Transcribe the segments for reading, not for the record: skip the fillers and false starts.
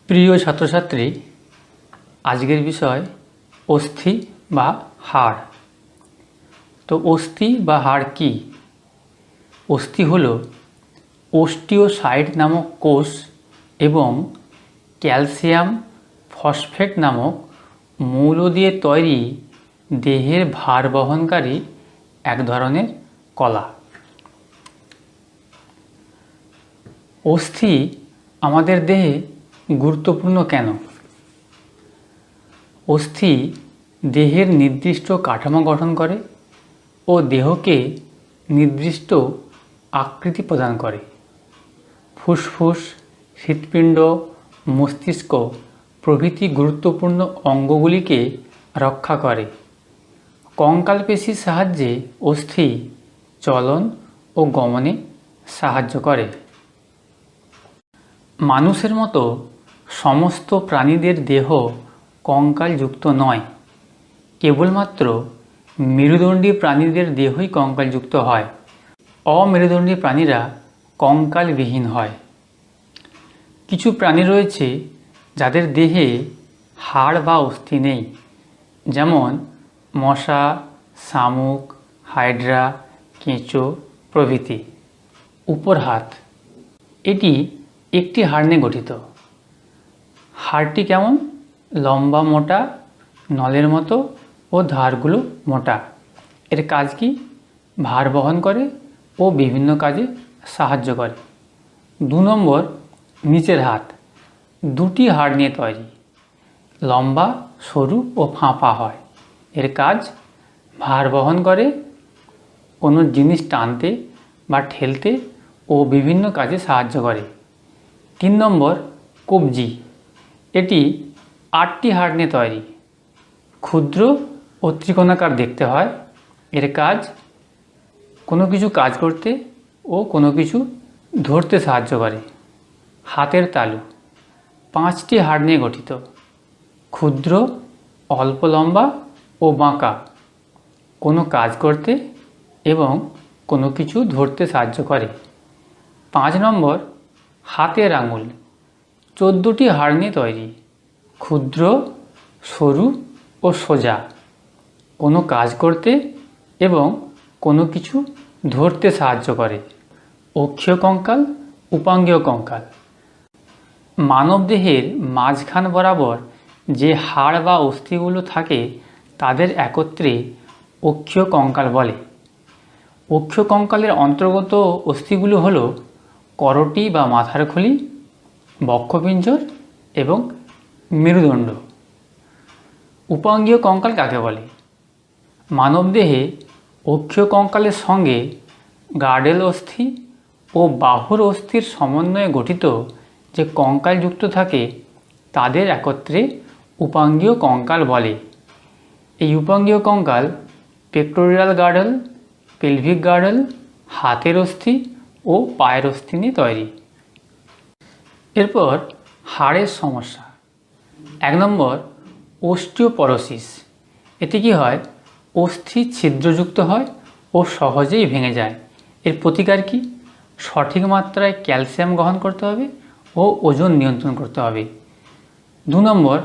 প্রিয় ছাত্রছাত্রী, আজকের বিষয় অস্থি বা হাড়। তো অস্থি বা হাড় কি? অস্থি হল অস্টিওসাইট নামক কোষ এবং ক্যালসিয়াম ফসফেট নামক মৌল দিয়ে তৈরি দেহের ভার বহনকারী এক ধরনের কলা। অস্থি আমাদের দেহে গুরুত্বপূর্ণ কেন? অস্থি দেহের নির্দিষ্ট কাঠামো গঠন করে ও দেহকে নির্দিষ্ট আকৃতি প্রদান করে। ফুসফুস, হৃৎপিণ্ড, মস্তিষ্ক প্রভৃতি গুরুত্বপূর্ণ অঙ্গগুলিকে রক্ষা করে। কঙ্কাল পেশির সাহায্যে অস্থি চলন ও গমনে সাহায্য করে। মানুষের মতো সমস্ত প্রাণীদের দেহ কঙ্কালযুক্ত নয়, কেবলমাত্র মেরুদণ্ডী প্রাণীদের দেহই কঙ্কালযুক্ত হয়। অমেরুদণ্ডী প্রাণীরা কঙ্কালবিহীন হয়। কিছু প্রাণী রয়েছে যাদের দেহে হাড় বা অস্থি নেই, যেমন মশা, শামুক, হাইড্রা, কেঁচো প্রভৃতি। উপর হাত এটি একটি হাড় নিয়ে গঠিত। হাড়টি কেমন? লম্বা, মোটা, নলের মতো ও ধারগুলো মোটা। এর কাজ কি? ভার বহন করে ও বিভিন্ন কাজে সাহায্য করে। 2 নম্বর, নিচের হাত দুটি হাড় নিয়ে তৈরি। লম্বা, সরু ও ফাঁপা হয়। এর কাজ ভার বহন করে, কোনো জিনিস টানতে বা ঠেলতে ও বিভিন্ন কাজে সাহায্য করে। 3 নম্বর, কবজি এটি 8টি হাড় নিয়ে তৈরি। ক্ষুদ্র ও ত্রিকোণাকার দেখতে হয়। এর কাজ কোনো কিছু কাজ করতে ও কোনো কিছু ধরতে সাহায্য করে। হাতের তালু 5টি হাড় নিয়ে গঠিত। ক্ষুদ্র, অল্প লম্বা ও বাঁকা, কোনো কাজ করতে এবং কোনো কিছু ধরতে সাহায্য করে। 5 নম্বর, হাতের আঙুল 14টি হাড় নিয়ে তৈরি। ক্ষুদ্র, সরু ও সোজা, কোনো কাজ করতে এবং কোনো কিছু ধরতে সাহায্য করে। অক্ষীয় কঙ্কাল, উপাঙ্গীয় কঙ্কাল মানবদেহের মাঝখান বরাবর যে হাড় বা অস্থিগুলো থাকে তাদের একত্রে অক্ষীয় কঙ্কাল বলে। অক্ষীয় কঙ্কালের অন্তর্গত অস্থিগুলো হল করটি বা মাথার খুলি, বক্ষপিঞ্জর এবং মেরুদণ্ড। উপাঙ্গীয় কঙ্কাল কাকে বলে? মানবদেহে অক্ষীয় কঙ্কালের সঙ্গে গার্ডেল অস্থি ও বাহুর অস্থির সমন্বয়ে গঠিত যে কঙ্কাল যুক্ত থাকে তাদের একত্রে উপাঙ্গীয় কঙ্কাল বলে। এই উপাঙ্গীয় কঙ্কাল পেক্টোরিয়াল গার্ডেল, পেলভিক গার্ডেল, হাতের অস্থি ও পায়ের অস্থি নিয়ে তৈরি। এরপর হাড়ের সমস্যা। 1 নম্বর, অস্টিওপরোসিস। এতে কি হয়? অস্থি ছিদ্রযুক্ত হয় ও সহজেই ভেঙে যায়। এর প্রতিকার কি? সঠিক মাত্রায় ক্যালসিয়াম গ্রহণ করতে হবে ও ওজন নিয়ন্ত্রণ করতে হবে। 2 নম্বর,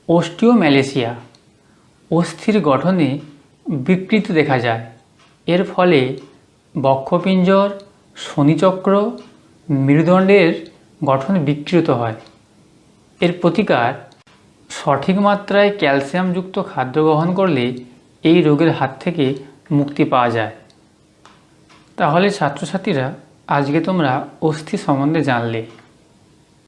অস্টিওম্যালেসিয়া। অস্থির গঠনে বিকৃতি দেখা যায়। এর ফলে বক্ষপিঞ্জর, শনিচক্র, মেরুদণ্ডের গঠন বিকৃত হয়। এর প্রতিকার সঠিক মাত্রায় ক্যালসিয়ামযুক্ত খাদ্য গ্রহণ করলে এই রোগের হাত থেকে মুক্তি পাওয়া যায়। তাহলে ছাত্রছাত্রীরা, আজকে তোমরা অস্থি সম্বন্ধে জানলে।